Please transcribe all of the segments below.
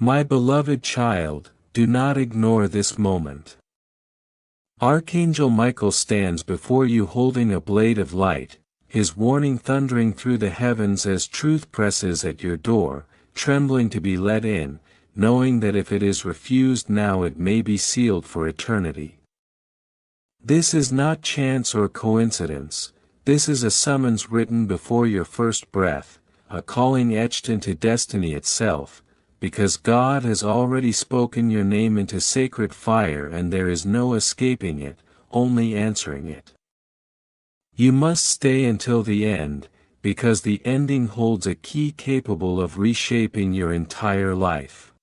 My beloved child, do not ignore this moment. Archangel Michael stands before you holding a blade of light, his warning thundering through the heavens as truth presses at your door, trembling to be let in, knowing that if it is refused now it may be sealed for eternity. This is not chance or coincidence, this is a summons written before your first breath, a calling etched into destiny itself, because God has already spoken your name into sacred fire and there is no escaping it, only answering it. You must stay until the end, because the ending holds a key capable of reshaping your entire life.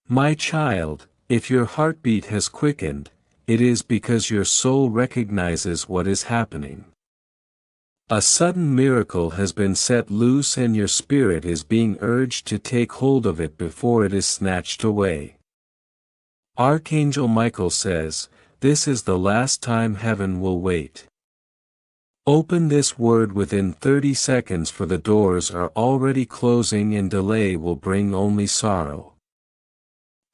My child, if your heartbeat has quickened, it is because your soul recognizes what is happening. A sudden miracle has been set loose and your spirit is being urged to take hold of it before it is snatched away. Archangel Michael says, this is the last time heaven will wait. Open this word within 30 seconds, for the doors are already closing and delay will bring only sorrow.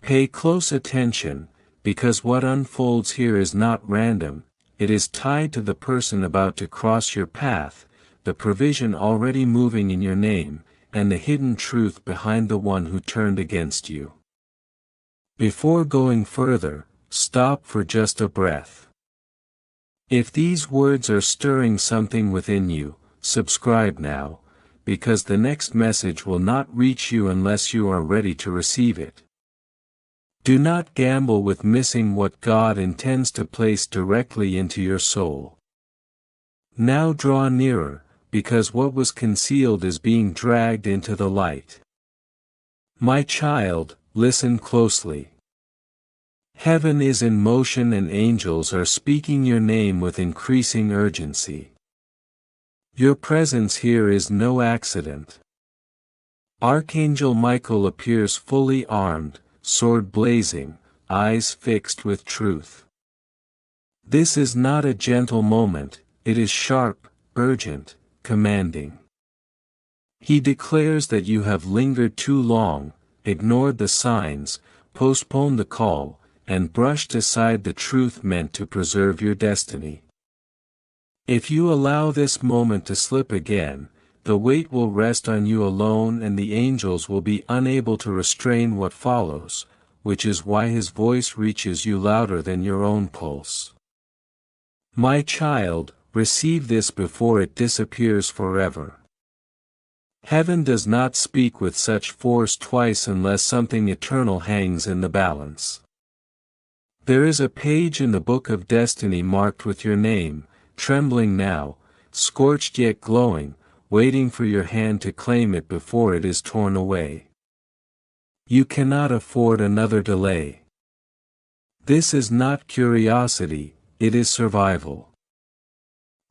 Pay close attention, because what unfolds here is not random. It is tied to the person about to cross your path, the provision already moving in your name, and the hidden truth behind the one who turned against you. Before going further, stop for just a breath. If these words are stirring something within you, subscribe now, because the next message will not reach you unless you are ready to receive it. Do not gamble with missing what God intends to place directly into your soul. Now draw nearer, because what was concealed is being dragged into the light. My child, listen closely. Heaven is in motion and angels are speaking your name with increasing urgency. Your presence here is no accident. Archangel Michael appears fully armed, sword blazing, eyes fixed with truth. This is not a gentle moment, it is sharp, urgent, commanding. He declares that you have lingered too long, ignored the signs, postponed the call, and brushed aside the truth meant to preserve your destiny. If you allow this moment to slip again, the weight will rest on you alone and the angels will be unable to restrain what follows, which is why his voice reaches you louder than your own pulse. My child, receive this before it disappears forever. Heaven does not speak with such force twice unless something eternal hangs in the balance. There is a page in the book of destiny marked with your name, trembling now, scorched yet glowing, waiting for your hand to claim it before it is torn away. You cannot afford another delay. This is not curiosity, it is survival.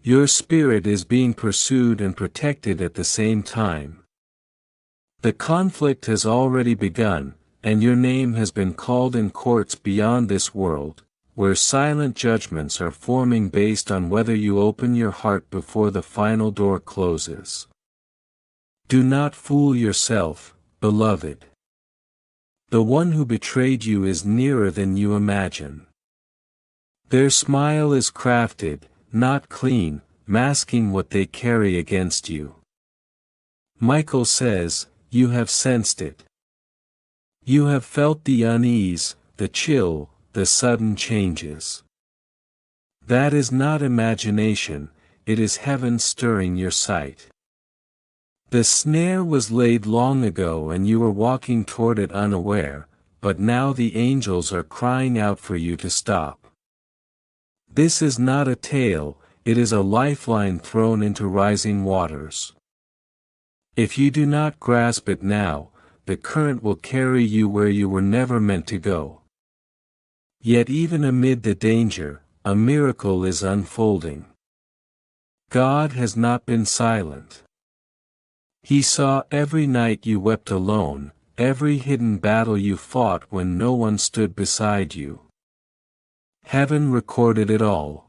Your spirit is being pursued and protected at the same time. The conflict has already begun, and your name has been called in courts beyond this world, where silent judgments are forming based on whether you open your heart before the final door closes. Do not fool yourself, beloved. The one who betrayed you is nearer than you imagine. Their smile is crafted, not clean, masking what they carry against you. Michael says, you have sensed it. You have felt the unease, the chill, the sudden changes. That is not imagination, it is heaven stirring your sight. The snare was laid long ago and you were walking toward it unaware, but now the angels are crying out for you to stop. This is not a tale, it is a lifeline thrown into rising waters. If you do not grasp it now, the current will carry you where you were never meant to go. Yet even amid the danger, a miracle is unfolding. God has not been silent. He saw every night you wept alone, every hidden battle you fought when no one stood beside you. Heaven recorded it all.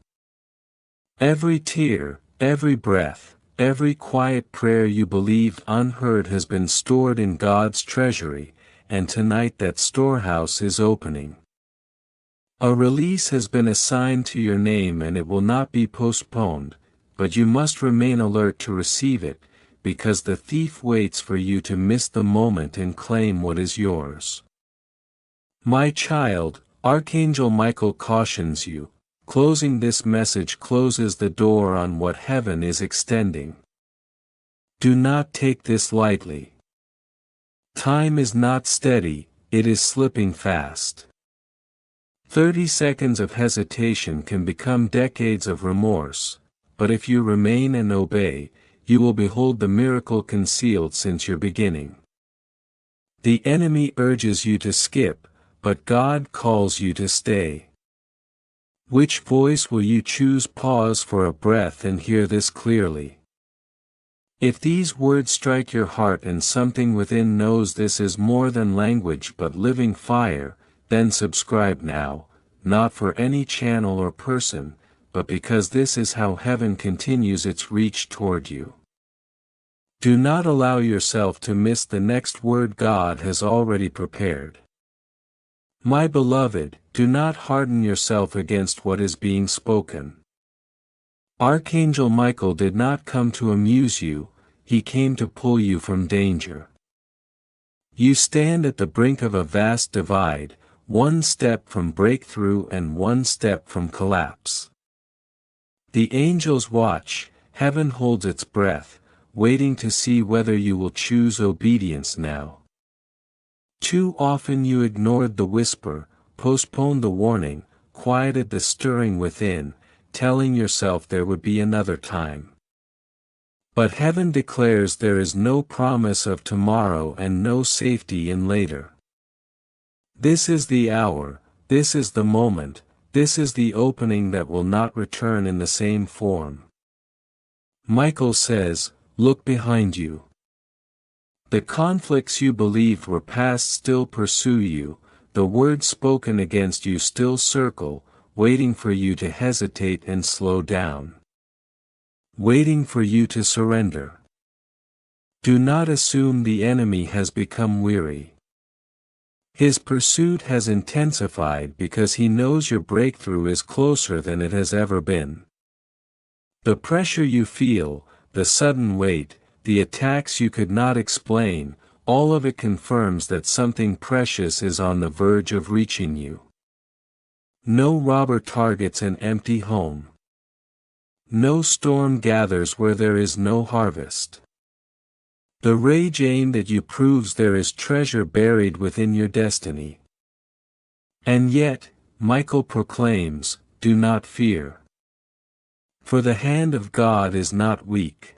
Every tear, every breath, every quiet prayer you believed unheard has been stored in God's treasury, and tonight that storehouse is opening. A release has been assigned to your name and it will not be postponed, but you must remain alert to receive it, because the thief waits for you to miss the moment and claim what is yours. My child, Archangel Michael cautions you. Closing this message closes the door on what heaven is extending. Do not take this lightly. Time is not steady, it is slipping fast. 30 seconds of hesitation can become decades of remorse, but if you remain and obey, you will behold the miracle concealed since your beginning. The enemy urges you to skip, but God calls you to stay. Which voice will you choose? Pause for a breath and hear this clearly. If these words strike your heart and something within knows this is more than language but living fire, then subscribe now, not for any channel or person, but because this is how heaven continues its reach toward you. Do not allow yourself to miss the next word God has already prepared. My beloved, do not harden yourself against what is being spoken. Archangel Michael did not come to amuse you, he came to pull you from danger. You stand at the brink of a vast divide, one step from breakthrough and one step from collapse. The angels watch, heaven holds its breath, waiting to see whether you will choose obedience now. Too often you ignored the whisper, postponed the warning, quieted the stirring within, telling yourself there would be another time. But heaven declares there is no promise of tomorrow and no safety in later. This is the hour, this is the moment, this is the opening that will not return in the same form. Michael says, look behind you. The conflicts you believed were past still pursue you, the words spoken against you still circle, waiting for you to hesitate and slow down. Waiting for you to surrender. Do not assume the enemy has become weary. His pursuit has intensified because he knows your breakthrough is closer than it has ever been. The pressure you feel, the sudden weight, the attacks you could not explain, all of it confirms that something precious is on the verge of reaching you. No robber targets an empty home. No storm gathers where there is no harvest. The rage aimed at you proves there is treasure buried within your destiny. And yet, Michael proclaims, do not fear. For the hand of God is not weak.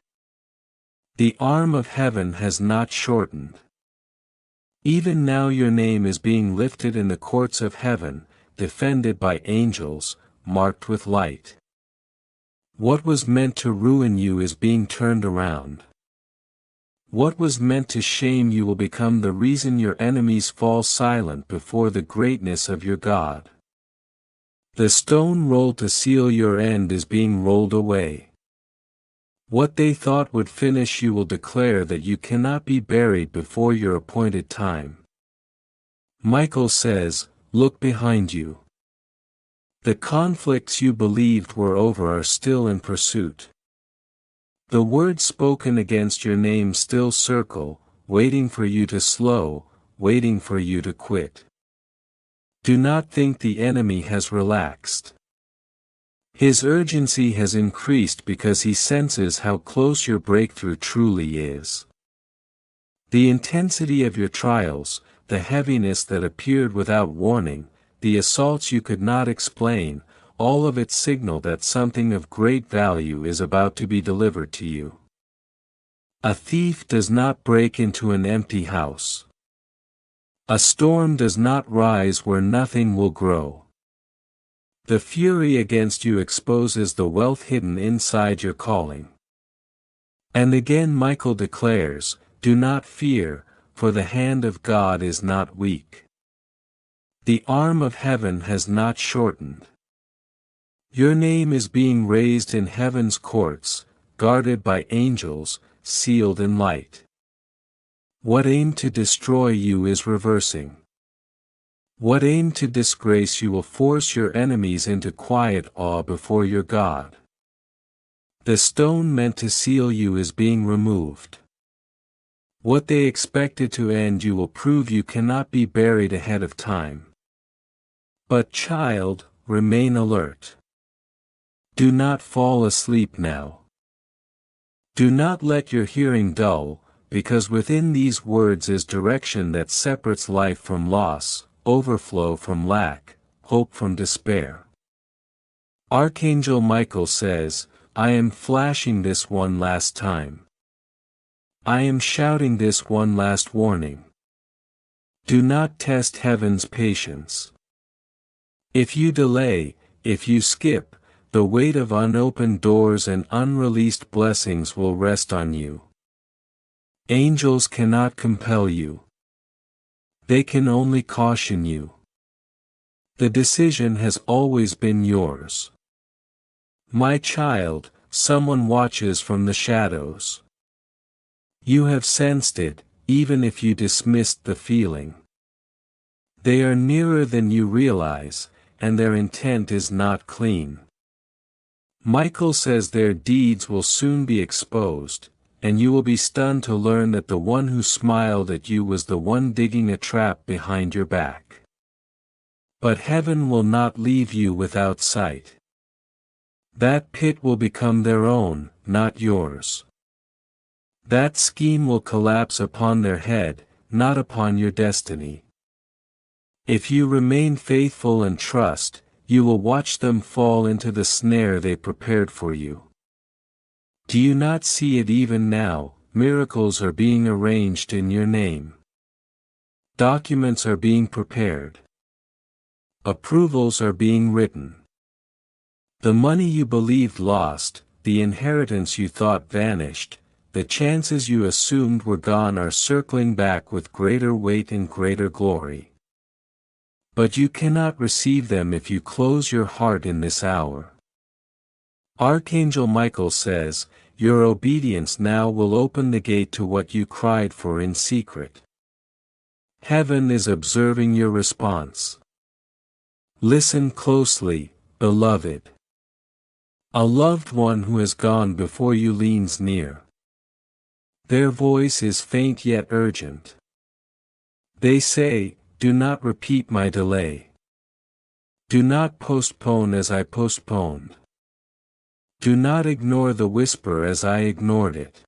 The arm of heaven has not shortened. Even now your name is being lifted in the courts of heaven, defended by angels, marked with light. What was meant to ruin you is being turned around. What was meant to shame you will become the reason your enemies fall silent before the greatness of your God. The stone rolled to seal your end is being rolled away. What they thought would finish you will declare that you cannot be buried before your appointed time. Michael says, look behind you. The conflicts you believed were over are still in pursuit. The words spoken against your name still circle, waiting for you to slow, waiting for you to quit. Do not think the enemy has relaxed. His urgency has increased because he senses how close your breakthrough truly is. The intensity of your trials, the heaviness that appeared without warning, the assaults you could not explain, all of it signal that something of great value is about to be delivered to you. A thief does not break into an empty house. A storm does not rise where nothing will grow. The fury against you exposes the wealth hidden inside your calling. And again Michael declares, do not fear, for the hand of God is not weak. The arm of heaven has not shortened. Your name is being raised in heaven's courts, guarded by angels, sealed in light. What aimed to destroy you is reversing. What aimed to disgrace you will force your enemies into quiet awe before your God. The stone meant to seal you is being removed. What they expected to end you will prove you cannot be buried ahead of time. But child, remain alert. Do not fall asleep now. Do not let your hearing dull, because within these words is direction that separates life from loss, overflow from lack, hope from despair. Archangel Michael says, I am flashing this one last time. I am shouting this one last warning. Do not test heaven's patience. If you delay, if you skip, the weight of unopened doors and unreleased blessings will rest on you. Angels cannot compel you. They can only caution you. The decision has always been yours. My child, someone watches from the shadows. You have sensed it, even if you dismissed the feeling. They are nearer than you realize, and their intent is not clean. Michael says their deeds will soon be exposed, and you will be stunned to learn that the one who smiled at you was the one digging a trap behind your back. But heaven will not leave you without sight. That pit will become their own, not yours. That scheme will collapse upon their head, not upon your destiny. If you remain faithful and trust, you will watch them fall into the snare they prepared for you. Do you not see it even now? Miracles are being arranged in your name. Documents are being prepared. Approvals are being written. The money you believed lost, the inheritance you thought vanished, the chances you assumed were gone are circling back with greater weight and greater glory. But you cannot receive them if you close your heart in this hour. Archangel Michael says, your obedience now will open the gate to what you cried for in secret. Heaven is observing your response. Listen closely, beloved. A loved one who has gone before you leans near. Their voice is faint yet urgent. They say, do not repeat my delay. Do not postpone as I postponed. Do not ignore the whisper as I ignored it.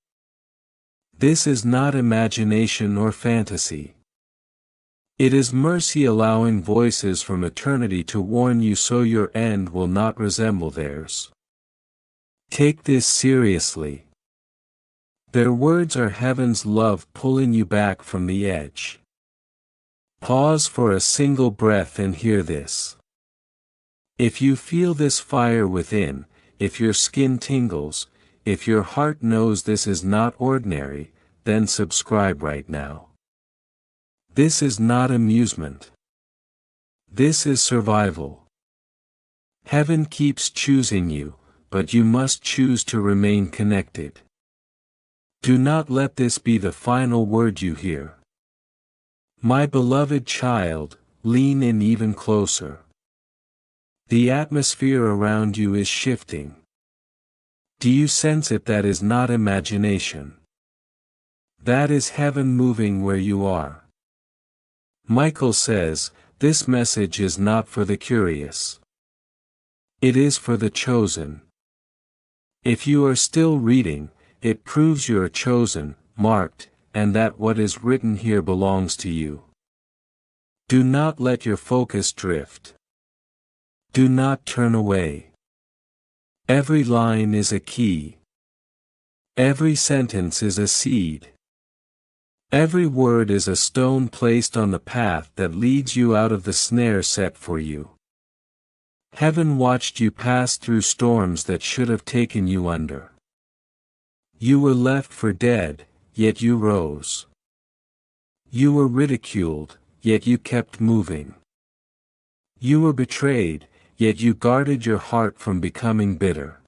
This is not imagination or fantasy. It is mercy allowing voices from eternity to warn you so your end will not resemble theirs. Take this seriously. Their words are heaven's love pulling you back from the edge. Pause for a single breath and hear this. If you feel this fire within, if your skin tingles, if your heart knows this is not ordinary, then subscribe right now. This is not amusement. This is survival. Heaven keeps choosing you, but you must choose to remain connected. Do not let this be the final word you hear. My beloved child, lean in even closer. The atmosphere around you is shifting. Do you sense it? That is not imagination. That is heaven moving where you are. Michael says, this message is not for the curious. It is for the chosen. If you are still reading, it proves you are chosen, marked, and that what is written here belongs to you. Do not let your focus drift. Do not turn away. Every line is a key. Every sentence is a seed. Every word is a stone placed on the path that leads you out of the snare set for you. Heaven watched you pass through storms that should have taken you under. You were left for dead, yet you rose. You were ridiculed, yet you kept moving. You were betrayed, yet you guarded your heart from becoming bitter.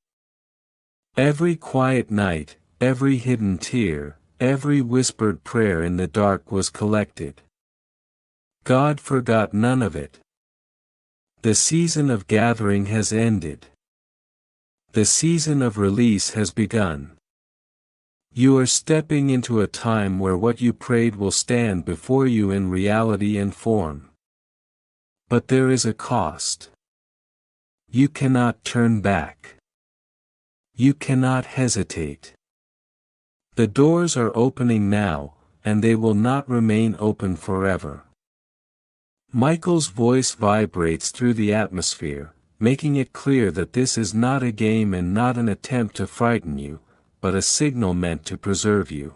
Every quiet night, every hidden tear, every whispered prayer in the dark was collected. God forgot none of it. The season of gathering has ended. The season of release has begun. You are stepping into a time where what you prayed will stand before you in reality and form. But there is a cost. You cannot turn back. You cannot hesitate. The doors are opening now, and they will not remain open forever. Michael's voice vibrates through the atmosphere, making it clear that this is not a game and not an attempt to frighten you, but a signal meant to preserve you.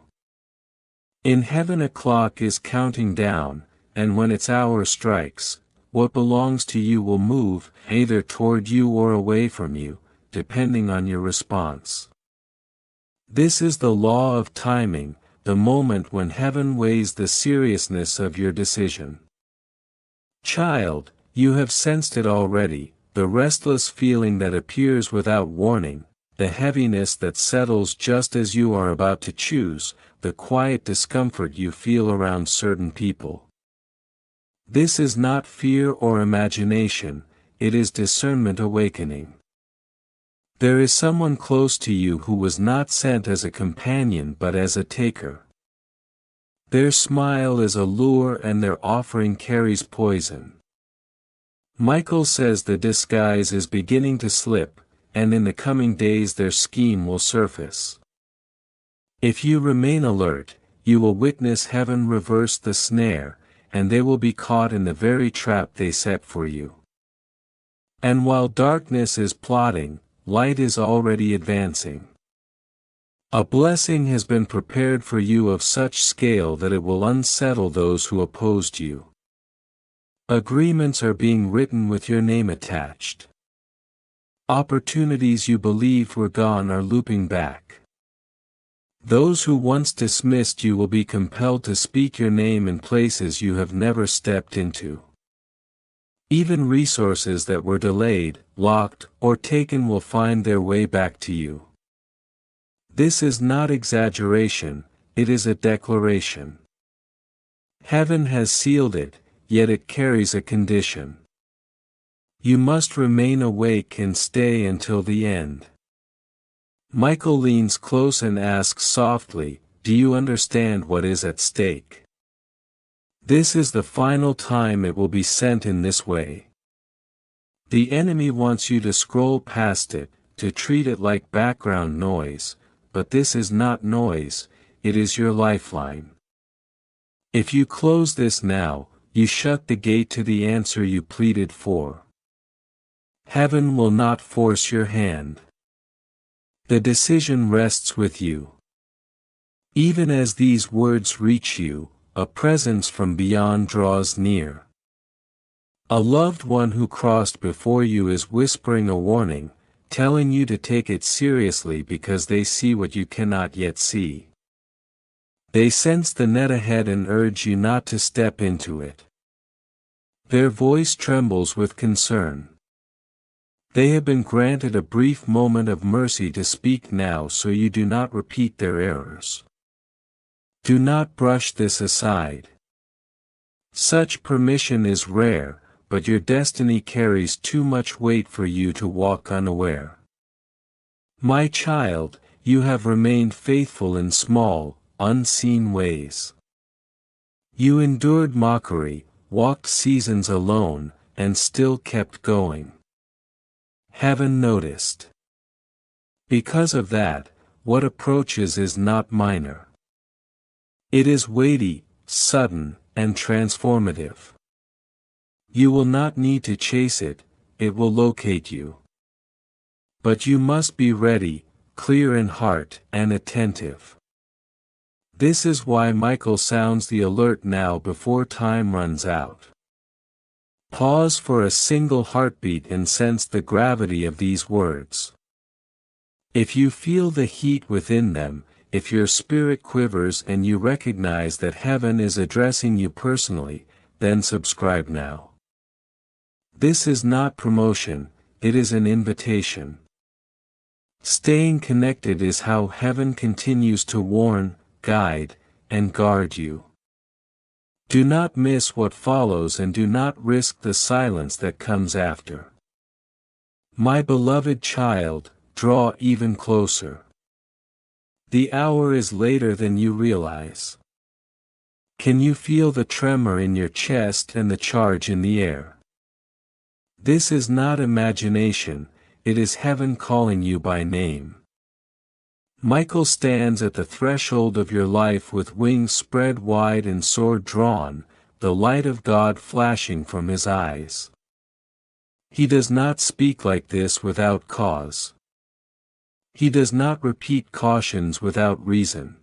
In heaven a clock is counting down, and when its hour strikes, what belongs to you will move, either toward you or away from you, depending on your response. This is the law of timing, the moment when heaven weighs the seriousness of your decision. Child, you have sensed it already, the restless feeling that appears without warning, the heaviness that settles just as you are about to choose, the quiet discomfort you feel around certain people. This is not fear or imagination, it is discernment awakening. There is someone close to you who was not sent as a companion but as a taker. Their smile is a lure and their offering carries poison. Michael says the disguise is beginning to slip, and in the coming days their scheme will surface. If you remain alert, you will witness heaven reverse the snare, and they will be caught in the very trap they set for you. And while darkness is plotting, light is already advancing. A blessing has been prepared for you of such scale that it will unsettle those who opposed you. Agreements are being written with your name attached. Opportunities you believed were gone are looping back. Those who once dismissed you will be compelled to speak your name in places you have never stepped into. Even resources that were delayed, locked, or taken will find their way back to you. This is not exaggeration, it is a declaration. Heaven has sealed it, yet it carries a condition. You must remain awake and stay until the end. Michael leans close and asks softly, "Do you understand what is at stake?" This is the final time it will be sent in this way. The enemy wants you to scroll past it, to treat it like background noise, but this is not noise, it is your lifeline. If you close this now, you shut the gate to the answer you pleaded for. Heaven will not force your hand. The decision rests with you. Even as these words reach you, a presence from beyond draws near. A loved one who crossed before you is whispering a warning, telling you to take it seriously because they see what you cannot yet see. They sense the net ahead and urge you not to step into it. Their voice trembles with concern. They have been granted a brief moment of mercy to speak now so you do not repeat their errors. Do not brush this aside. Such permission is rare, but your destiny carries too much weight for you to walk unaware. My child, you have remained faithful in small, unseen ways. You endured mockery, walked seasons alone, and still kept going. Heaven noticed. Because of that, what approaches is not minor. It is weighty, sudden, and transformative. You will not need to chase it, it will locate you. But you must be ready, clear in heart, and attentive. This is why Michael sounds the alert now before time runs out. Pause for a single heartbeat and sense the gravity of these words. If you feel the heat within them, if your spirit quivers and you recognize that heaven is addressing you personally, then subscribe now. This is not promotion, it is an invitation. Staying connected is how heaven continues to warn, guide, and guard you. Do not miss what follows and do not risk the silence that comes after. My beloved child, draw even closer. The hour is later than you realize. Can you feel the tremor in your chest and the charge in the air? This is not imagination, it is heaven calling you by name. Michael stands at the threshold of your life with wings spread wide and sword drawn, the light of God flashing from his eyes. He does not speak like this without cause. He does not repeat cautions without reason.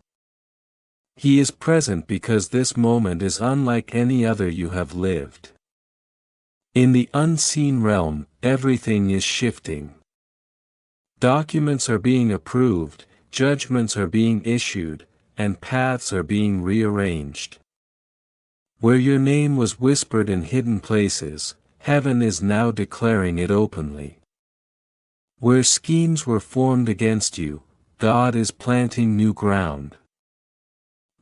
He is present because this moment is unlike any other you have lived. In the unseen realm, everything is shifting. Documents are being approved, judgments are being issued, and paths are being rearranged. Where your name was whispered in hidden places, heaven is now declaring it openly. Where schemes were formed against you, God is planting new ground.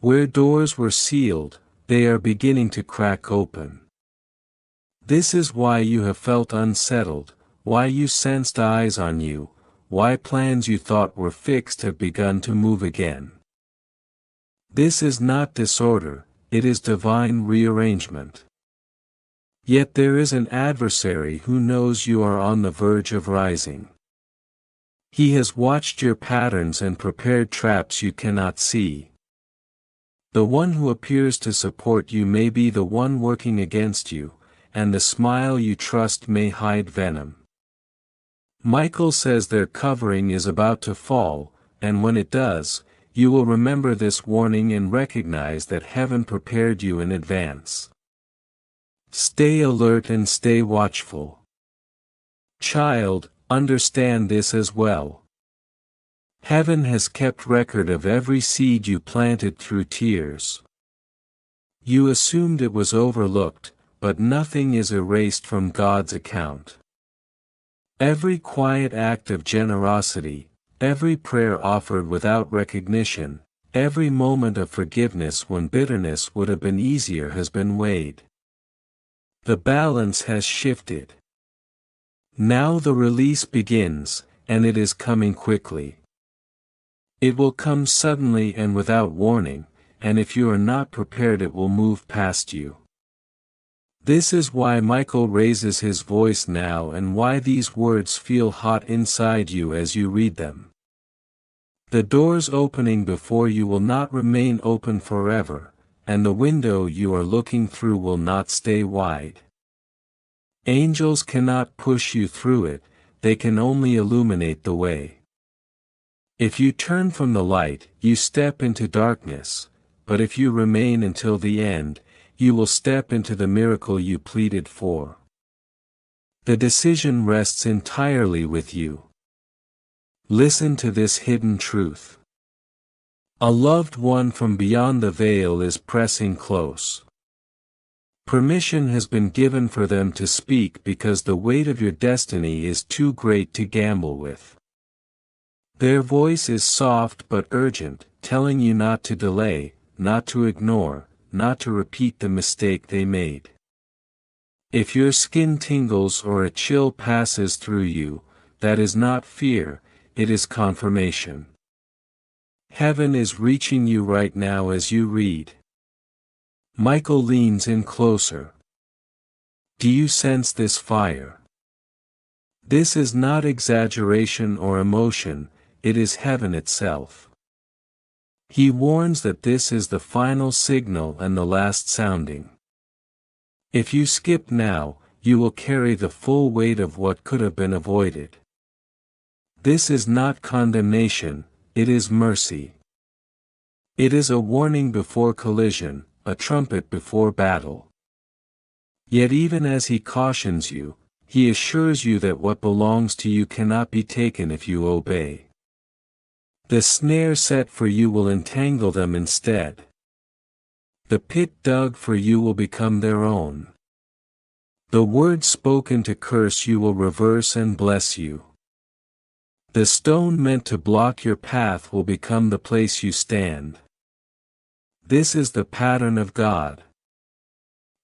Where doors were sealed, they are beginning to crack open. This is why you have felt unsettled, why you sensed eyes on you, why plans you thought were fixed have begun to move again. This is not disorder, it is divine rearrangement. Yet there is an adversary who knows you are on the verge of rising. He has watched your patterns and prepared traps you cannot see. The one who appears to support you may be the one working against you, and the smile you trust may hide venom. Michael says their covering is about to fall, and when it does, you will remember this warning and recognize that heaven prepared you in advance. Stay alert and stay watchful. Child, understand this as well. Heaven has kept record of every seed you planted through tears. You assumed it was overlooked, but nothing is erased from God's account. Every quiet act of generosity, every prayer offered without recognition, every moment of forgiveness when bitterness would have been easier has been weighed. The balance has shifted. Now the release begins, and it is coming quickly. It will come suddenly and without warning, and if you are not prepared it will move past you. This is why Michael raises his voice now and why these words feel hot inside you as you read them. The doors opening before you will not remain open forever, and the window you are looking through will not stay wide. Angels cannot push you through it, they can only illuminate the way. If you turn from the light, you step into darkness, but if you remain until the end, you will step into the miracle you pleaded for. The decision rests entirely with you. Listen to this hidden truth. A loved one from beyond the veil is pressing close. Permission has been given for them to speak because the weight of your destiny is too great to gamble with. Their voice is soft but urgent, telling you not to delay, not to ignore, not to repeat the mistake they made. If your skin tingles or a chill passes through you, that is not fear, it is confirmation. Heaven is reaching you right now as you read. Michael leans in closer. Do you sense this fire? This is not exaggeration or emotion, it is heaven itself. He warns that this is the final signal and the last sounding. If you skip now, you will carry the full weight of what could have been avoided. This is not condemnation, it is mercy. It is a warning before collision, a trumpet before battle. Yet even as he cautions you, he assures you that what belongs to you cannot be taken if you obey. The snare set for you will entangle them instead. The pit dug for you will become their own. The word spoken to curse you will reverse and bless you. The stone meant to block your path will become the place you stand. This is the pattern of God.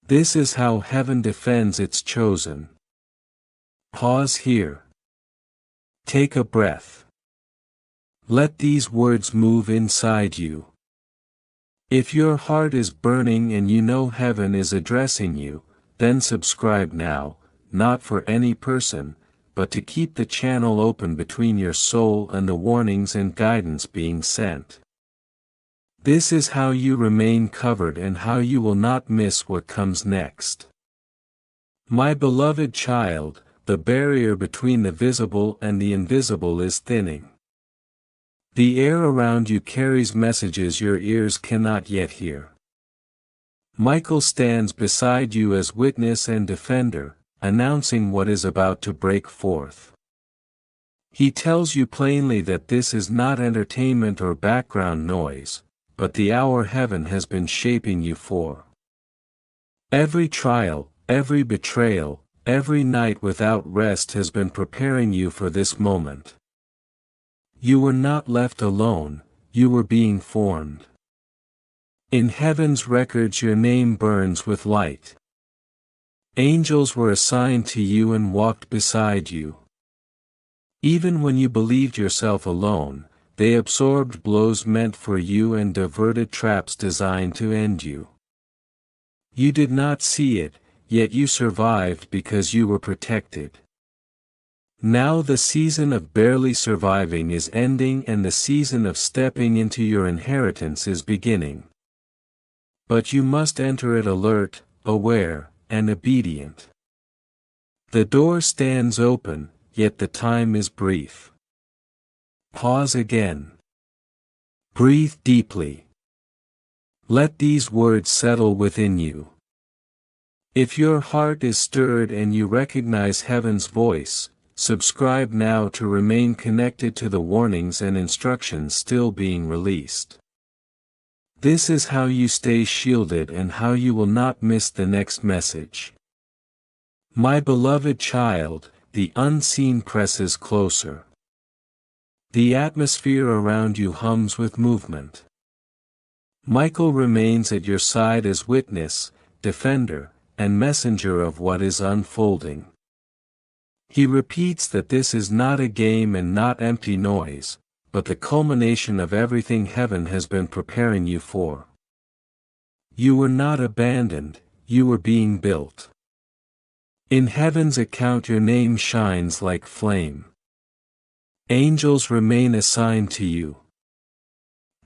This is how heaven defends its chosen. Pause here. Take a breath. Let these words move inside you. If your heart is burning and you know heaven is addressing you, then subscribe now, not for any person, but to keep the channel open between your soul and the warnings and guidance being sent. This is how you remain covered and how you will not miss what comes next. My beloved child, the barrier between the visible and the invisible is thinning. The air around you carries messages your ears cannot yet hear. Michael stands beside you as witness and defender, announcing what is about to break forth. He tells you plainly that this is not entertainment or background noise, but the hour heaven has been shaping you for. Every trial, every betrayal, every night without rest has been preparing you for this moment. You were not left alone, you were being formed. In heaven's records your name burns with light. Angels were assigned to you and walked beside you. Even when you believed yourself alone, they absorbed blows meant for you and diverted traps designed to end you. You did not see it, yet you survived because you were protected. Now the season of barely surviving is ending and the season of stepping into your inheritance is beginning. But you must enter it alert, aware, and obedient. The door stands open, yet the time is brief. Pause again. Breathe deeply. Let these words settle within you. If your heart is stirred and you recognize heaven's voice, subscribe now to remain connected to the warnings and instructions still being released. This is how you stay shielded and how you will not miss the next message. My beloved child, the unseen presses closer. The atmosphere around you hums with movement. Michael remains at your side as witness, defender, and messenger of what is unfolding. He repeats that this is not a game and not empty noise, but the culmination of everything heaven has been preparing you for. You were not abandoned, you were being built. In heaven's account your name shines like flame. Angels remain assigned to you.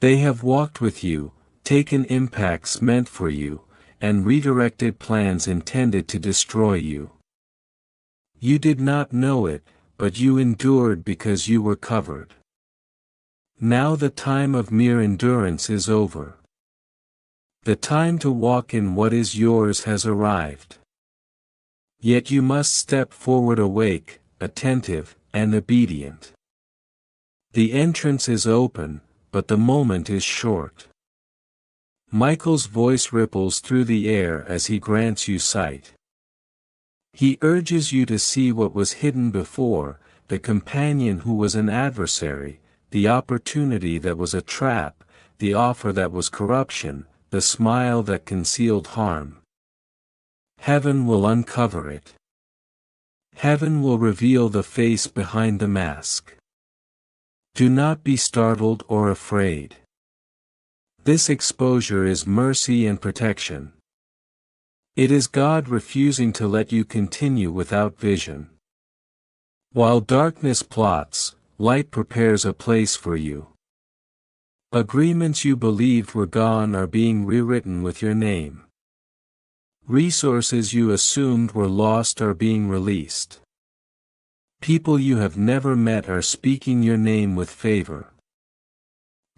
They have walked with you, taken impacts meant for you, and redirected plans intended to destroy you. You did not know it, but you endured because you were covered. Now the time of mere endurance is over. The time to walk in what is yours has arrived. Yet you must step forward awake, attentive, and obedient. The entrance is open, but the moment is short. Michael's voice ripples through the air as he grants you sight. He urges you to see what was hidden before, the companion who was an adversary, the opportunity that was a trap, the offer that was corruption, the smile that concealed harm. Heaven will uncover it. Heaven will reveal the face behind the mask. Do not be startled or afraid. This exposure is mercy and protection. It is God refusing to let you continue without vision. While darkness plots, light prepares a place for you. Agreements you believed were gone are being rewritten with your name. Resources you assumed were lost are being released. People you have never met are speaking your name with favor.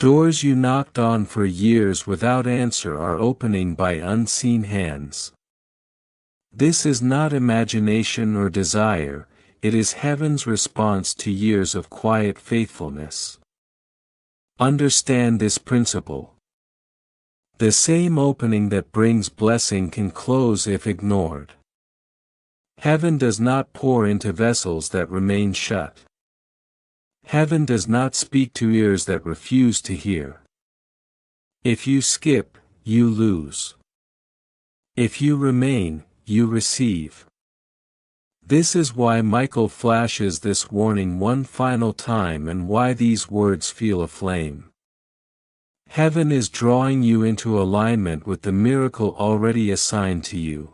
Doors you knocked on for years without answer are opening by unseen hands. This is not imagination or desire, it is heaven's response to years of quiet faithfulness. Understand this principle. The same opening that brings blessing can close if ignored. Heaven does not pour into vessels that remain shut. Heaven does not speak to ears that refuse to hear. If you skip, you lose. If you remain, you receive. This is why Michael flashes this warning one final time and why these words feel aflame. Heaven is drawing you into alignment with the miracle already assigned to you.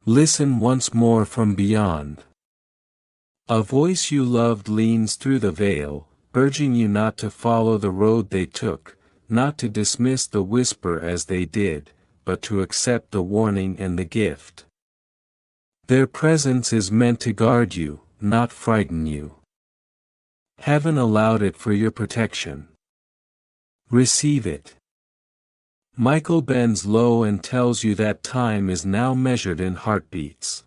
Listen once more from beyond. A voice you loved leans through the veil, urging you not to follow the road they took, not to dismiss the whisper as they did, but to accept the warning and the gift. Their presence is meant to guard you, not frighten you. Heaven allowed it for your protection. Receive it. Michael bends low and tells you that time is now measured in heartbeats.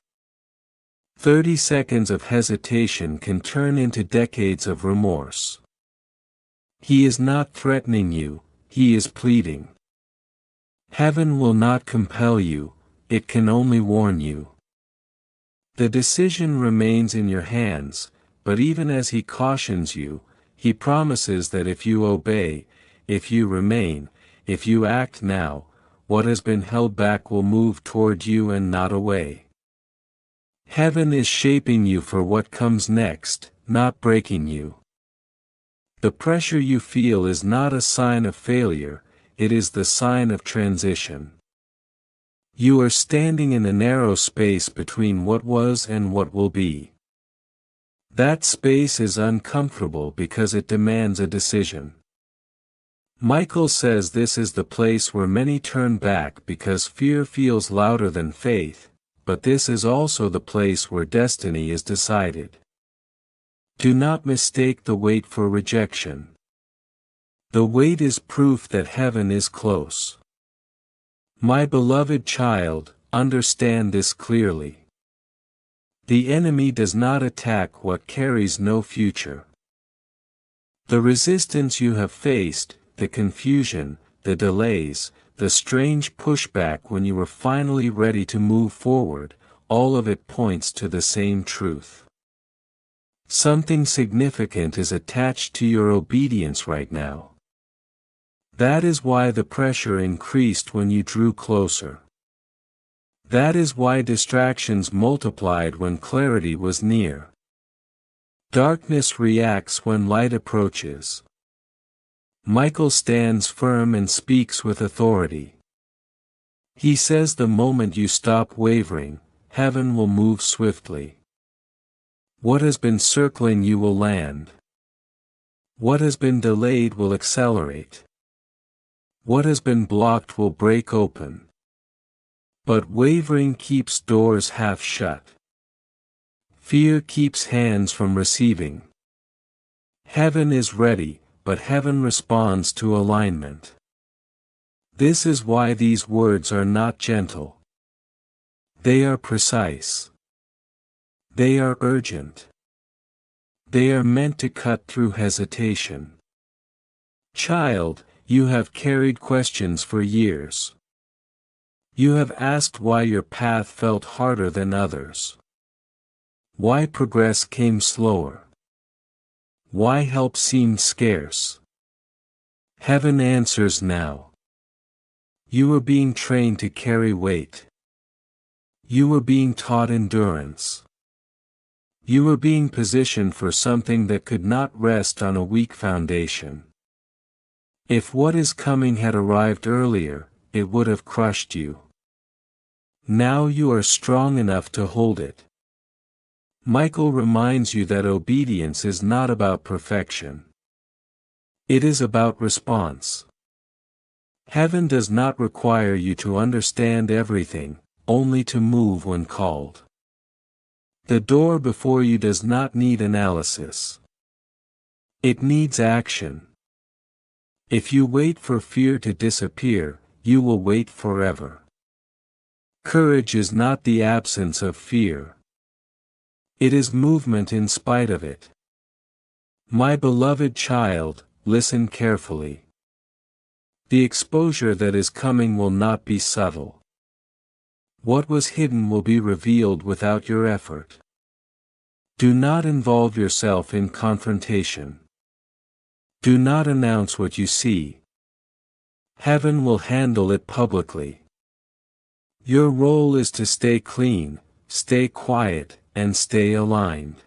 30 seconds of hesitation can turn into decades of remorse. He is not threatening you, he is pleading. Heaven will not compel you, it can only warn you. The decision remains in your hands, but even as he cautions you, he promises that if you obey, if you remain, if you act now, what has been held back will move toward you and not away. Heaven is shaping you for what comes next, not breaking you. The pressure you feel is not a sign of failure, it is the sign of transition. You are standing in a narrow space between what was and what will be. That space is uncomfortable because it demands a decision. Michael says this is the place where many turn back because fear feels louder than faith, but this is also the place where destiny is decided. Do not mistake the wait for rejection. The wait is proof that heaven is close. My beloved child, understand this clearly. The enemy does not attack what carries no future. The resistance you have faced, the confusion, the delays, the strange pushback when you were finally ready to move forward, all of it points to the same truth. Something significant is attached to your obedience right now. That is why the pressure increased when you drew closer. That is why distractions multiplied when clarity was near. Darkness reacts when light approaches. Michael stands firm and speaks with authority. He says the moment you stop wavering, heaven will move swiftly. What has been circling you will land. What has been delayed will accelerate. What has been blocked will break open. But wavering keeps doors half shut. Fear keeps hands from receiving. Heaven is ready, but heaven responds to alignment. This is why these words are not gentle. They are precise. They are urgent. They are meant to cut through hesitation. Child, you have carried questions for years. You have asked why your path felt harder than others. Why progress came slower. Why help seemed scarce. Heaven answers now. You were being trained to carry weight. You were being taught endurance. You were being positioned for something that could not rest on a weak foundation. If what is coming had arrived earlier, it would have crushed you. Now you are strong enough to hold it. Michael reminds you that obedience is not about perfection. It is about response. Heaven does not require you to understand everything, only to move when called. The door before you does not need analysis. It needs action. If you wait for fear to disappear, you will wait forever. Courage is not the absence of fear. It is movement in spite of it. My beloved child, listen carefully. The exposure that is coming will not be subtle. What was hidden will be revealed without your effort. Do not involve yourself in confrontation. Do not announce what you see. Heaven will handle it publicly. Your role is to stay clean, stay quiet, and stay aligned.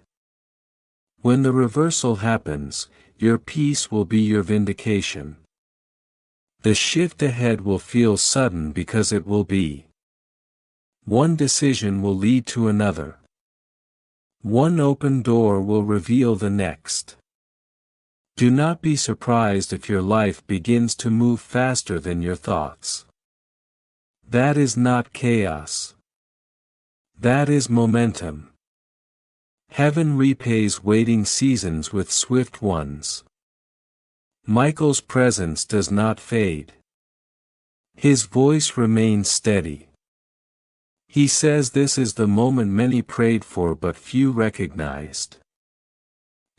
When the reversal happens, your peace will be your vindication. The shift ahead will feel sudden because it will be. One decision will lead to another. One open door will reveal the next. Do not be surprised if your life begins to move faster than your thoughts. That is not chaos. That is momentum. Heaven repays waiting seasons with swift ones. Michael's presence does not fade. His voice remains steady. He says this is the moment many prayed for but few recognized.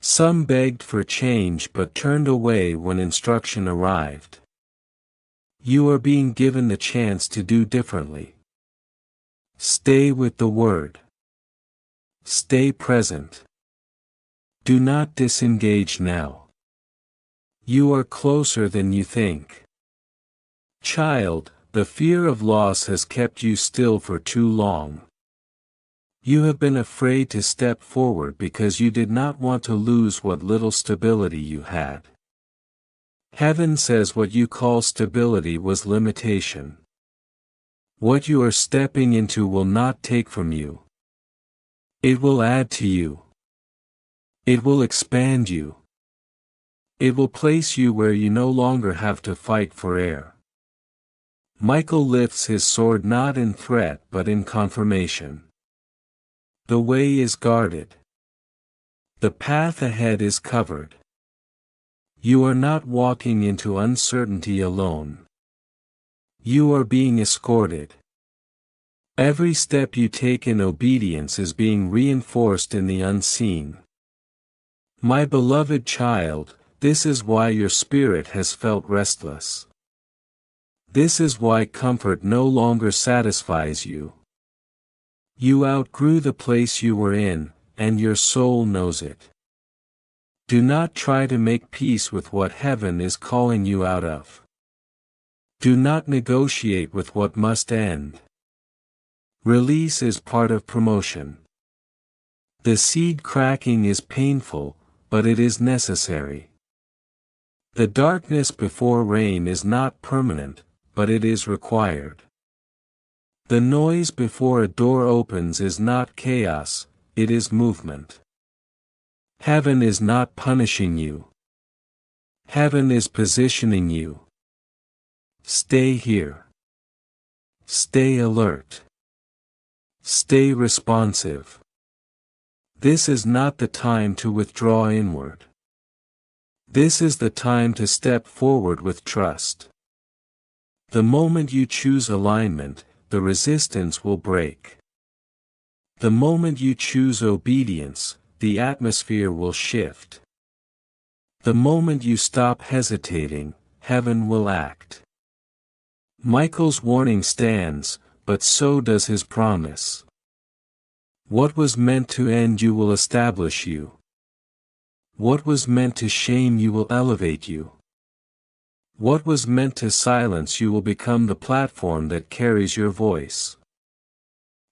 Some begged for change but turned away when instruction arrived. You are being given the chance to do differently. Stay with the word. Stay present. Do not disengage now. You are closer than you think. Child, the fear of loss has kept you still for too long. You have been afraid to step forward because you did not want to lose what little stability you had. Heaven says what you call stability was limitation. What you are stepping into will not take from you. It will add to you. It will expand you. It will place you where you no longer have to fight for air. Michael lifts his sword not in threat but in confirmation. The way is guarded. The path ahead is covered. You are not walking into uncertainty alone. You are being escorted. Every step you take in obedience is being reinforced in the unseen. My beloved child, this is why your spirit has felt restless. This is why comfort no longer satisfies you. You outgrew the place you were in, and your soul knows it. Do not try to make peace with what heaven is calling you out of. Do not negotiate with what must end. Release is part of promotion. The seed cracking is painful, but it is necessary. The darkness before rain is not permanent, but it is required. The noise before a door opens is not chaos, it is movement. Heaven is not punishing you. Heaven is positioning you. Stay here. Stay alert. Stay responsive. This is not the time to withdraw inward. This is the time to step forward with trust. The moment you choose alignment, the resistance will break. The moment you choose obedience, the atmosphere will shift. The moment you stop hesitating, heaven will act. Michael's warning stands, but so does his promise. What was meant to end you will establish you. What was meant to shame you will elevate you. What was meant to silence you will become the platform that carries your voice.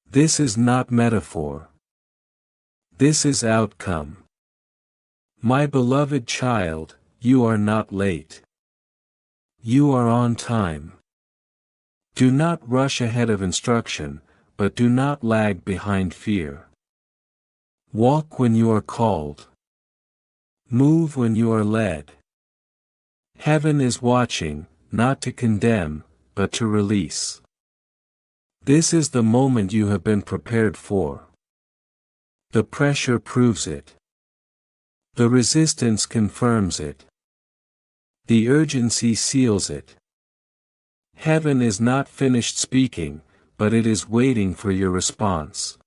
This is not metaphor. This is outcome. My beloved child, you are not late. You are on time. Do not rush ahead of instruction, but do not lag behind fear. Walk when you are called. Move when you are led. Heaven is watching, not to condemn, but to release. This is the moment you have been prepared for. The pressure proves it. The resistance confirms it. The urgency seals it. Heaven is not finished speaking, but it is waiting for your response.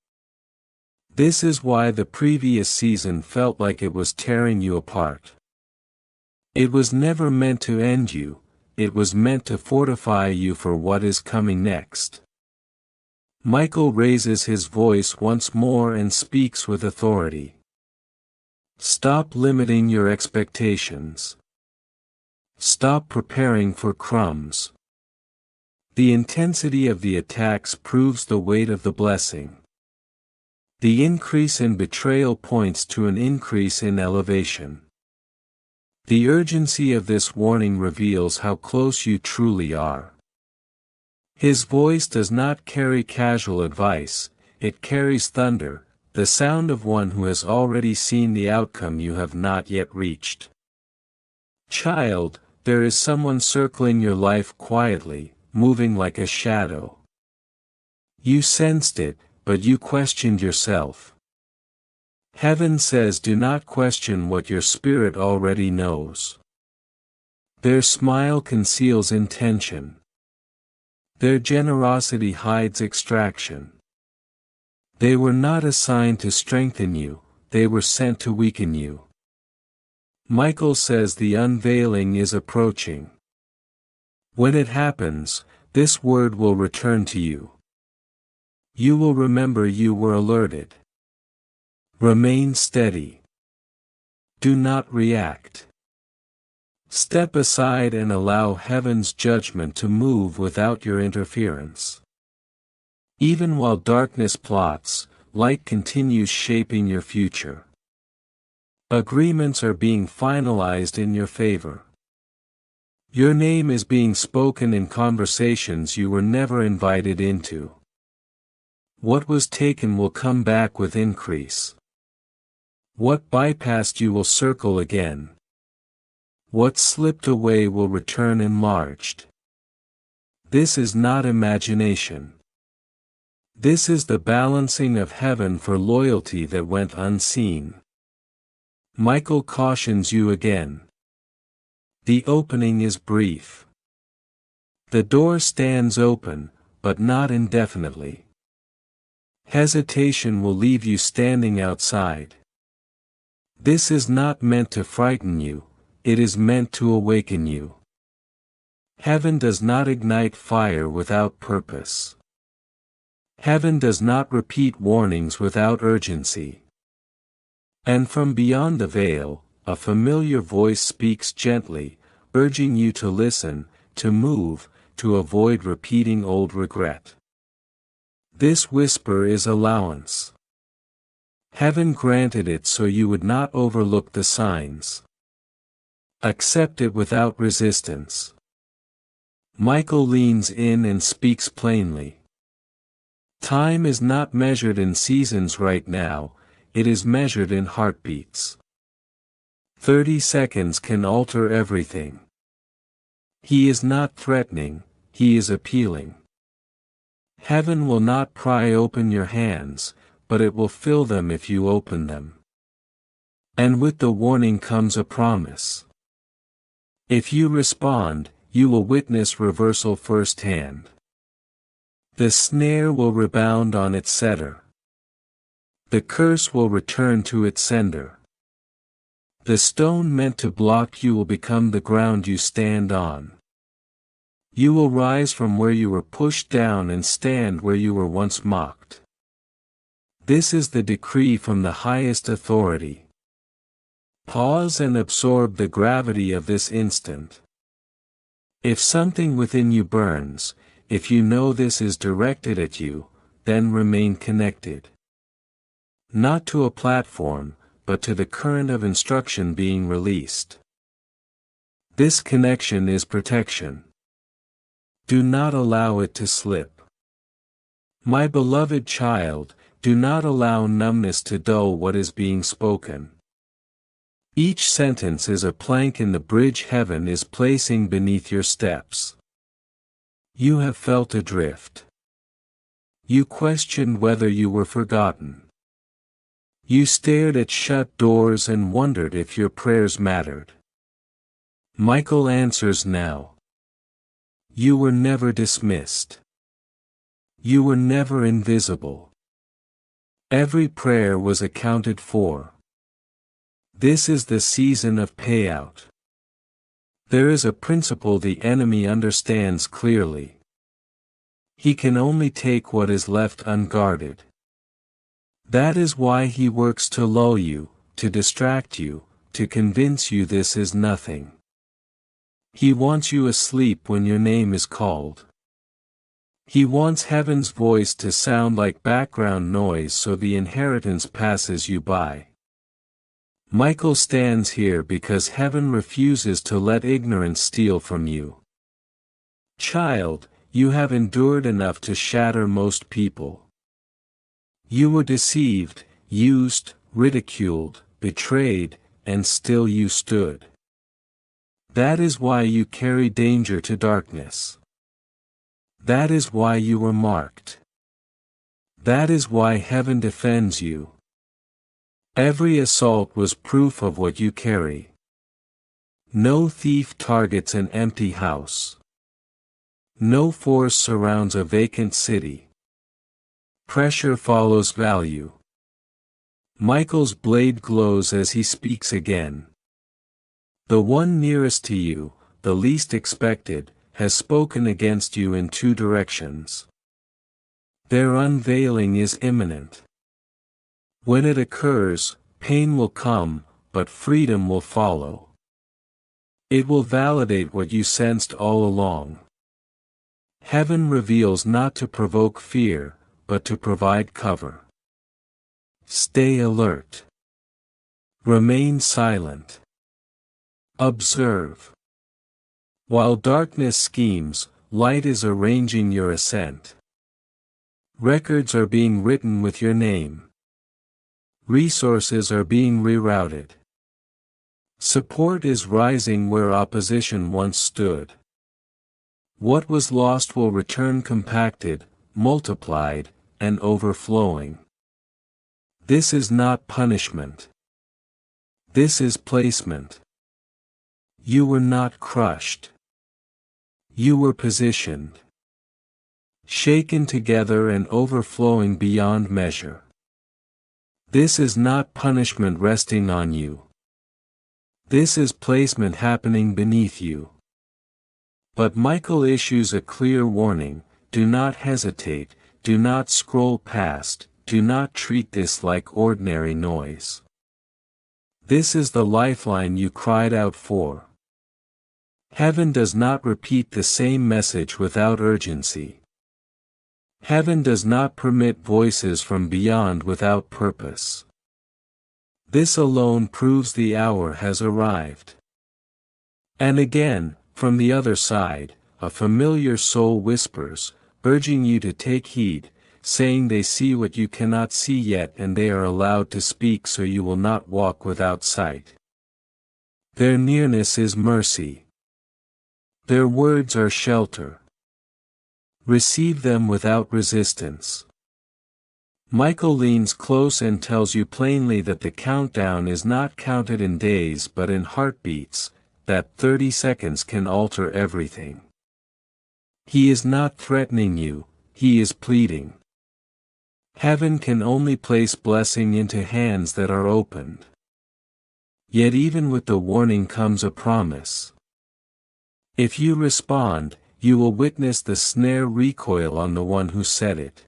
This is why the previous season felt like it was tearing you apart. It was never meant to end you, it was meant to fortify you for what is coming next. Michael raises his voice once more and speaks with authority. Stop limiting your expectations. Stop preparing for crumbs. The intensity of the attacks proves the weight of the blessing. The increase in betrayal points to an increase in elevation. The urgency of this warning reveals how close you truly are. His voice does not carry casual advice, it carries thunder, the sound of one who has already seen the outcome you have not yet reached. Child, there is someone circling your life quietly, moving like a shadow. You sensed it, but you questioned yourself. Heaven says do not question what your spirit already knows. Their smile conceals intention. Their generosity hides extraction. They were not assigned to strengthen you, they were sent to weaken you. Michael says the unveiling is approaching. When it happens, this word will return to you. You will remember you were alerted. Remain steady. Do not react. Step aside and allow heaven's judgment to move without your interference. Even while darkness plots, light continues shaping your future. Agreements are being finalized in your favor. Your name is being spoken in conversations you were never invited into. What was taken will come back with increase. What bypassed you will circle again. What slipped away will return enlarged. This is not imagination. This is the balancing of heaven for loyalty that went unseen. Michael cautions you again. The opening is brief. The door stands open, but not indefinitely. Hesitation will leave you standing outside. This is not meant to frighten you, it is meant to awaken you. Heaven does not ignite fire without purpose. Heaven does not repeat warnings without urgency. And from beyond the veil, a familiar voice speaks gently, urging you to listen, to move, to avoid repeating old regret. This whisper is allowance. Heaven granted it so you would not overlook the signs. Accept it without resistance. Michael leans in and speaks plainly. Time is not measured in seasons right now, it is measured in heartbeats. 30 seconds can alter everything. He is not threatening, he is appealing. Heaven will not pry open your hands, but it will fill them if you open them. And with the warning comes a promise. If you respond, you will witness reversal firsthand. The snare will rebound on its setter. The curse will return to its sender. The stone meant to block you will become the ground you stand on. You will rise from where you were pushed down and stand where you were once mocked. This is the decree from the highest authority. Pause and absorb the gravity of this instant. If something within you burns, if you know this is directed at you, then remain connected. Not to a platform, but to the current of instruction being released. This connection is protection. Do not allow it to slip. My beloved child, do not allow numbness to dull what is being spoken. Each sentence is a plank in the bridge heaven is placing beneath your steps. You have felt adrift. You questioned whether you were forgotten. You stared at shut doors and wondered if your prayers mattered. Michael answers now. You were never dismissed. You were never invisible. Every prayer was accounted for. This is the season of payout. There is a principle the enemy understands clearly. He can only take what is left unguarded. That is why he works to lull you, to distract you, to convince you this is nothing. He wants you asleep when your name is called. He wants heaven's voice to sound like background noise so the inheritance passes you by. Michael stands here because heaven refuses to let ignorance steal from you. Child, you have endured enough to shatter most people. You were deceived, used, ridiculed, betrayed, and still you stood. That is why you carry danger to darkness. That is why you were marked. That is why heaven defends you. Every assault was proof of what you carry. No thief targets an empty house. No force surrounds a vacant city. Pressure follows value. Michael's blade glows as he speaks again. The one nearest to you, the least expected, has spoken against you in two directions. Their unveiling is imminent. When it occurs, pain will come, but freedom will follow. It will validate what you sensed all along. Heaven reveals not to provoke fear, but to provide cover. Stay alert. Remain silent. Observe. While darkness schemes, light is arranging your ascent. Records are being written with your name. Resources are being rerouted. Support is rising where opposition once stood. What was lost will return compacted, multiplied, and overflowing. This is not punishment. This is placement. You were not crushed. You were positioned. Shaken together and overflowing beyond measure. This is not punishment resting on you. This is placement happening beneath you. But Michael issues a clear warning: do not hesitate, do not scroll past, do not treat this like ordinary noise. This is the lifeline you cried out for. Heaven does not repeat the same message without urgency. Heaven does not permit voices from beyond without purpose. This alone proves the hour has arrived. And again, from the other side, a familiar soul whispers, urging you to take heed, saying they see what you cannot see yet and they are allowed to speak so you will not walk without sight. Their nearness is mercy. Their words are shelter. Receive them without resistance. Michael leans close and tells you plainly that the countdown is not counted in days but in heartbeats, that 30 seconds can alter everything. He is not threatening you, he is pleading. Heaven can only place blessing into hands that are opened. Yet even with the warning comes a promise. If you respond, you will witness the snare recoil on the one who set it.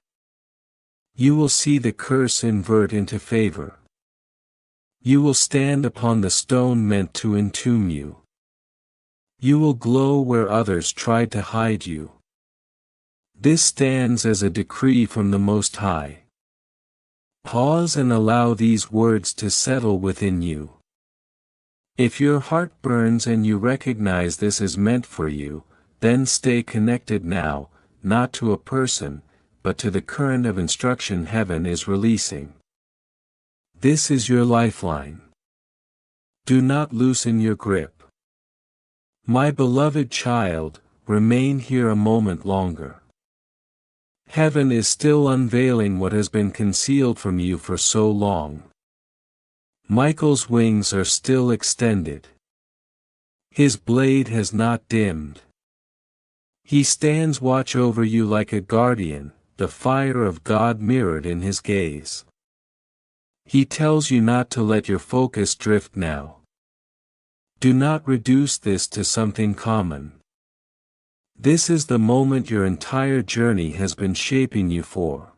You will see the curse invert into favor. You will stand upon the stone meant to entomb you. You will glow where others tried to hide you. This stands as a decree from the Most High. Pause and allow these words to settle within you. If your heart burns and you recognize this is meant for you, then stay connected now, not to a person, but to the current of instruction heaven is releasing. This is your lifeline. Do not loosen your grip. My beloved child, remain here a moment longer. Heaven is still unveiling what has been concealed from you for so long. Michael's wings are still extended. His blade has not dimmed. He stands watch over you like a guardian, the fire of God mirrored in his gaze. He tells you not to let your focus drift now. Do not reduce this to something common. This is the moment your entire journey has been shaping you for.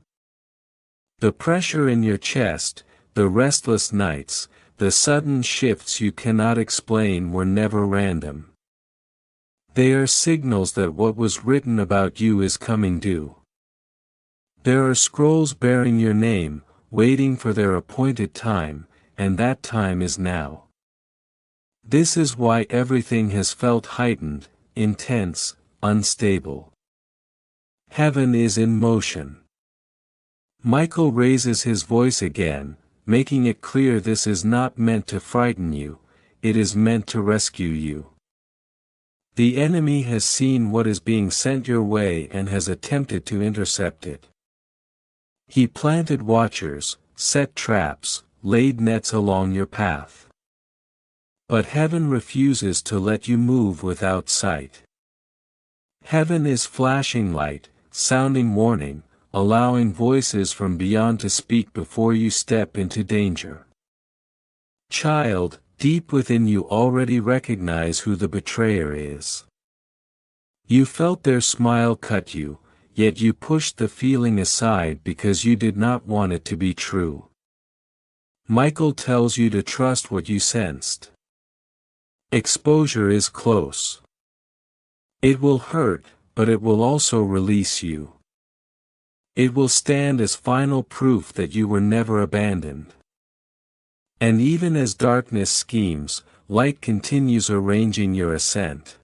The pressure in your chest, the restless nights, the sudden shifts you cannot explain were never random. They are signals that what was written about you is coming due. There are scrolls bearing your name, waiting for their appointed time, and that time is now. This is why everything has felt heightened, intense, unstable. Heaven is in motion. Michael raises his voice again, making it clear this is not meant to frighten you, it is meant to rescue you. The enemy has seen what is being sent your way and has attempted to intercept it. He planted watchers, set traps, laid nets along your path. But heaven refuses to let you move without sight. Heaven is flashing light, sounding warning, allowing voices from beyond to speak before you step into danger. Child, deep within you already recognize who the betrayer is. You felt their smile cut you, yet you pushed the feeling aside because you did not want it to be true. Michael tells you to trust what you sensed. Exposure is close. It will hurt, but it will also release you. It will stand as final proof that you were never abandoned. And even as darkness schemes, light continues arranging your ascent.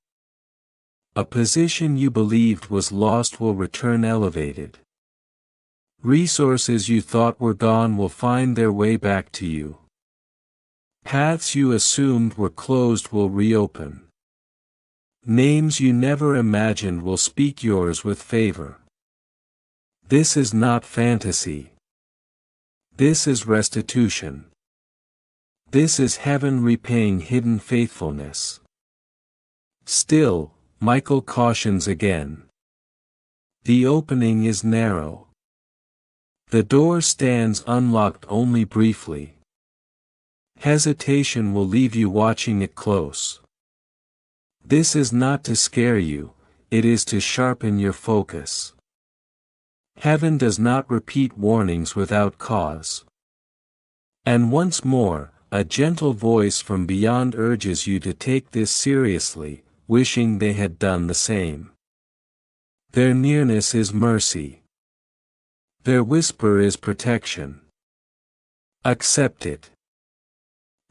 A position you believed was lost will return elevated. Resources you thought were gone will find their way back to you. Paths you assumed were closed will reopen. Names you never imagined will speak yours with favor. This is not fantasy. This is restitution. This is heaven repaying hidden faithfulness. Still, Michael cautions again. The opening is narrow. The door stands unlocked only briefly. Hesitation will leave you watching it close. This is not to scare you, it is to sharpen your focus. Heaven does not repeat warnings without cause. And once more, a gentle voice from beyond urges you to take this seriously, wishing they had done the same. Their nearness is mercy. Their whisper is protection. Accept it.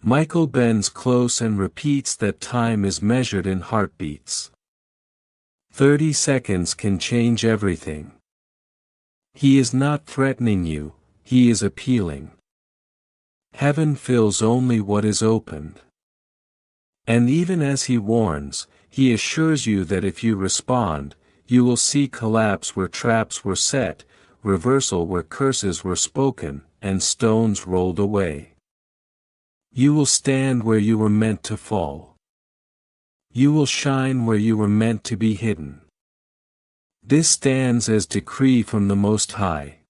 Michael bends close and repeats that time is measured in heartbeats. 30 seconds can change everything. He is not threatening you, he is appealing. Heaven fills only what is opened. And even as he warns, he assures you that if you respond, you will see collapse where traps were set, reversal where curses were spoken, and stones rolled away. You will stand where you were meant to fall. You will shine where you were meant to be hidden. This stands as decree from the Most High.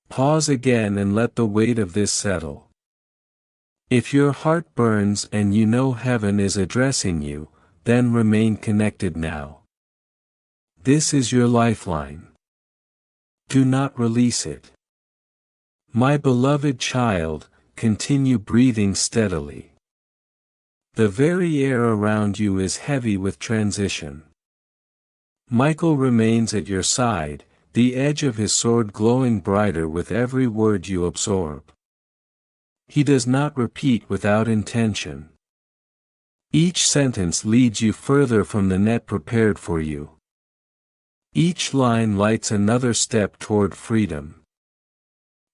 Pause again and let the weight of this settle. If your heart burns and you know heaven is addressing you, then remain connected now. This is your lifeline. Do not release it. My beloved child, continue breathing steadily. The very air around you is heavy with transition. Michael remains at your side, the edge of his sword glowing brighter with every word you absorb. He does not repeat without intention. Each sentence leads you further from the net prepared for you. Each line lights another step toward freedom.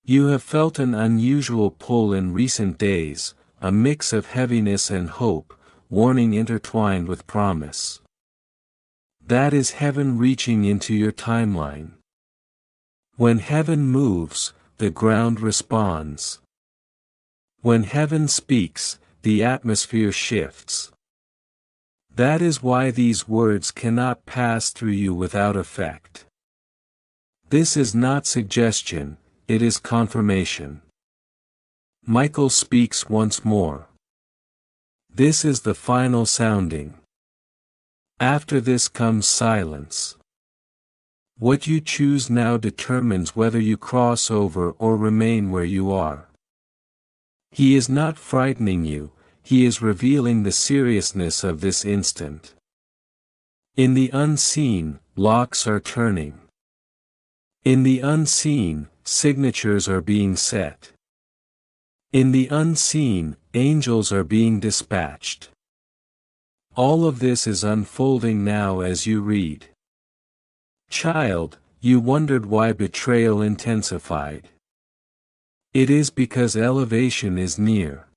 You have felt an unusual pull in recent days, a mix of heaviness and hope, warning intertwined with promise. That is heaven reaching into your timeline. When heaven moves, the ground responds. When heaven speaks, the atmosphere shifts. That is why these words cannot pass through you without effect. This is not suggestion, it is confirmation. Michael speaks once more. This is the final sounding. After this comes silence. What you choose now determines whether you cross over or remain where you are. He is not frightening you, he is revealing the seriousness of this instant. In the unseen, locks are turning. In the unseen, signatures are being set. In the unseen, angels are being dispatched. All of this is unfolding now as you read. Child, you wondered why betrayal intensified. It is because elevation is near.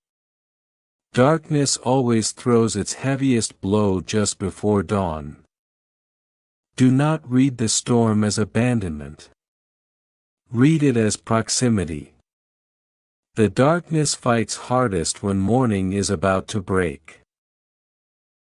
Darkness always throws its heaviest blow just before dawn. Do not read the storm as abandonment. Read it as proximity. The darkness fights hardest when morning is about to break.